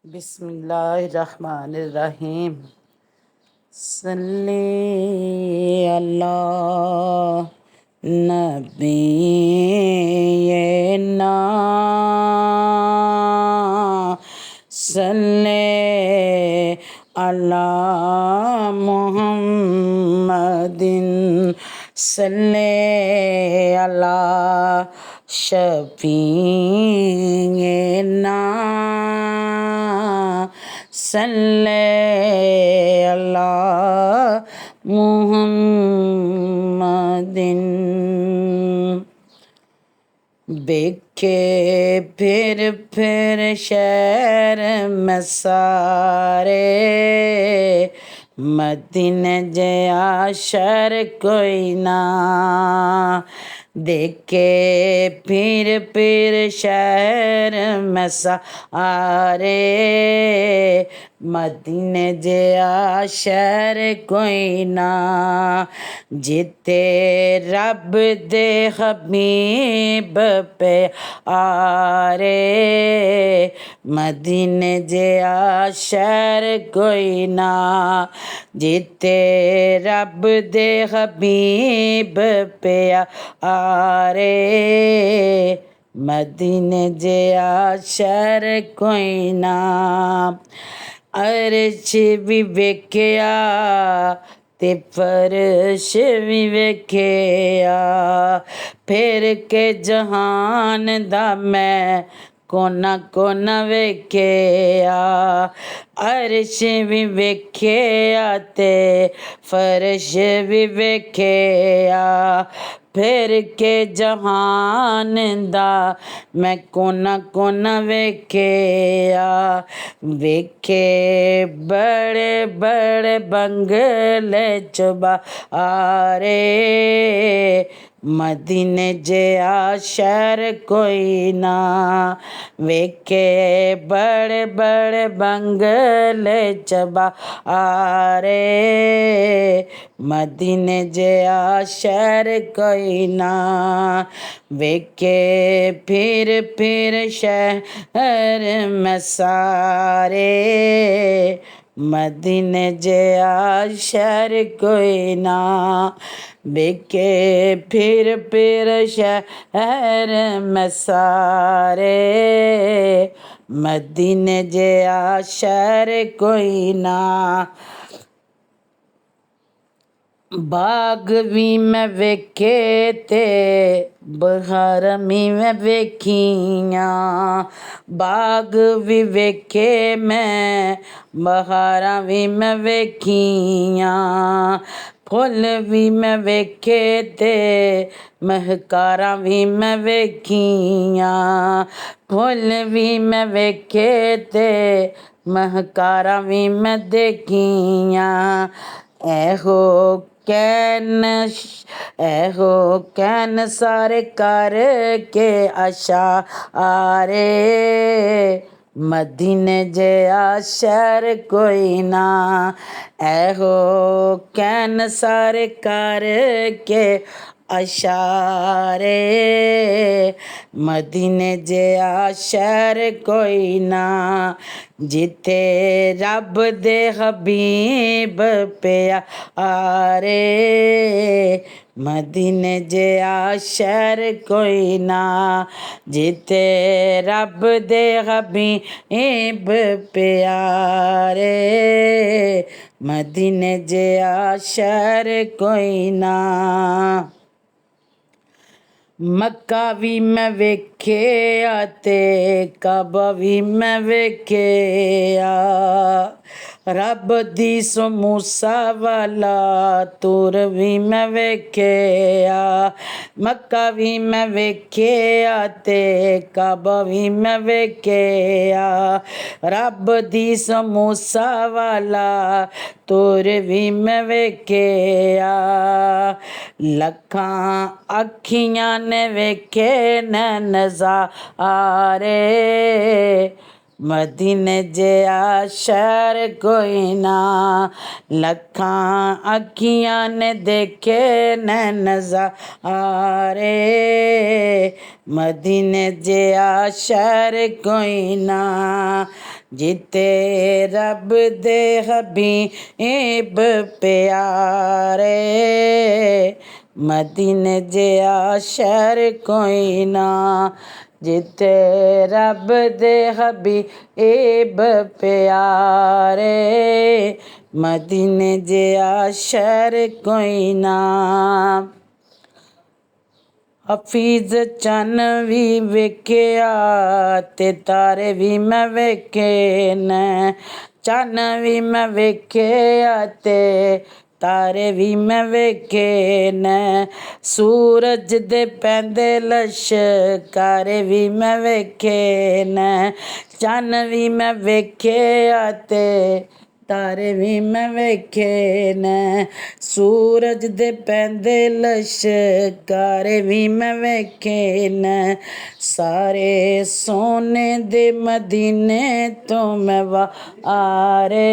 बिस्मिल्लाहिर्रहमानिर्रहीम। सल्ली अला नबीना सल्ले अला मुहम्मदिन सल्ले अला शफीना सल्ले अला मुहम्मदिन। बेखे फिर शहर में सारे मदीने जया शहर कोई ना। देखे फिर शहर में सारे मदीने जया शहर कोई ना। जिते रब दे हबीब पे आरे मदीने जया शहर कोई ना। जिते रब दे हबीब पे आरे मदीने जया शहर कोई ना। अर्श भी वेख्या ते फर्श भी वेख्या फिर के जहान दा मैं कोना कोना वेख्या। अर्श भी वेख्या ते फर्श भी वेख्या फिर के जहान दा मैं कोना कोना वेख्या। वेखे बड़े बड़े बंगले चुबारे मदीने जया शहर कोई ना। वेखे बड़े बड़े बंगले चुबारे मदीने जया शहर कोई ना। वेखे फिर शहर में सारे मदीने जया शहर कोई ना। वेखे फिर शहर में सारे मदीने जया शहर कोई ना। बाग भी मैं वेखे ते बहार भी मैं वेखियां। बाग भी वेखे मैं बहारा भी मैं वेखियां। फुल भी मैं वेखे ते महकारा भी मैं वेखियां। फुल भी मैं वेखे ते महकारा भी मैं देखियां। एहो कैन सारे कर के आशारे मदीने जया शहर कोई ना। एहो कैन सारे कर के अशारे मदीने जया शहर कोई ना। जिथे रब दे हबीब पे आरे मदीने जया शहर कोई ना। जिथे रब दे हबीब पे आरे मदीने जया शहर कोई ना। मक्का भी मैं वेख्या ते काबा भी मैं वेख्या। रब दी सो मूसा वाला तुर भी मैं वेख्या। मक्का भी मैं वेख्या ते काबा भी मैं वेख्या। रब दी सो मूसा वाला तुर भी मैं वेख्या। लखां अखियां ने वेखे नज़ारे मदीने जया शहर कोई ना। लखां अखियां ने देखे नज़ारे मदीने जया शहर कोई ना। ਜਿੱਤੇ ਰੱਬ ਦੇ ਹਬੀਬ ਪਿਆਰੇ। ਮਦੀਨੇ ਜਿਹਾ ਸ਼ਹਿਰ ਕੋਈ ਨਾ, ਜਿੱਥੇ ਰੱਬ ਦੇ ਹਬੀਬ ਪਿਆਰੇ। ਮਦੀਨੇ ਜਿਹਾ ਸ਼ਹਿਰ ਕੋਈ ਨਾ। ਹਫੀਜ਼ ਚੰਨ ਵੀ ਵੇਖਿਆ ਤੇ ਤਾਰੇ ਵੀ ਮੈਂ ਵੇਖੇ ਨੇ, ਚੰਨ ਵੀ ਮੈਂ ਵੇਖਿਆ ਤੇ ਤਾਰੇ ਵੀ ਮੈਂ ਵੇਖੇ ਨੇ। ਸੂਰਜ ਦੇ ਪੈਂਦੇ ਲਸ਼ਕਾਰੇ ਵੀ ਮੈਂ ਵੇਖੇ ਨੇ, ਚੰਨ ਵੀ ਮੈਂ ਵੇਖਿਆ ਤੇ ਤਾਰੇ ਵੀ ਮੈਂ ਵੇਖੇ ਨੇ। ਸੂਰਜ ਦੇ ਪੈਂਦੇ ਲਸ਼ਕਾਰੇ ਵੀ ਮੈਂ ਵੇਖੇ ਨੇ। ਸਾਰੇ ਸੋਨੇ ਦੇ ਮਦੀਨੇ ਤੋਂ ਮੈਂ ਵਾਰੇ।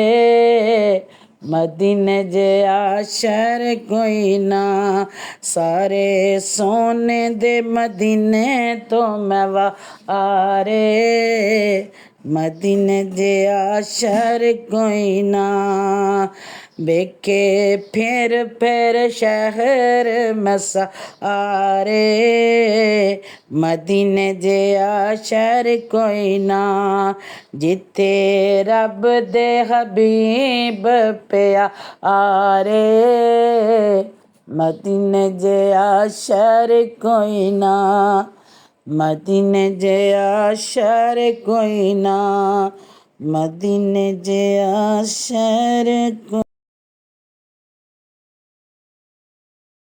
ਮਦੀਨੇ ਜਿਹਾ ਸ਼ਹਿਰ ਕੋਈ ਨਾ, ਸਾਰੇ ਸੋਨੇ ਦੇ ਮਦੀਨੇ ਤੋਂ ਮੈਂ ਵਾਰੇ। ਮਦੀਨੇ ਜਿਹਾ ਸ਼ਹਿਰ ਕੋਈ ਨਾ। ਵੇਖੇ ਫਿਰ ਫਿਰ ਸ਼ਹਿਰ ਮੈਂ ਸਾਰੇ। ਮਦੀਨੇ ਜਿਹਾ ਸ਼ਹਿਰ ਕੋਈ ਨਾ, ਜਿੱਥੇ ਰੱਬ ਦੇ ਹਬੀਬ ਪਿਆਰੇ। ਮਦੀਨੇ ਜਿਹਾ ਸ਼ਹਿਰ ਕੋਈ ਨਾ, ਮਦੀਨੇ ਜਿਹਾ ਸ਼ਹਿਰ ਕੋਈ ਨਾ, ਮਦੀਨੇ ਜਿਹਾ ਸ਼ਹਿਰ ਕੋਈ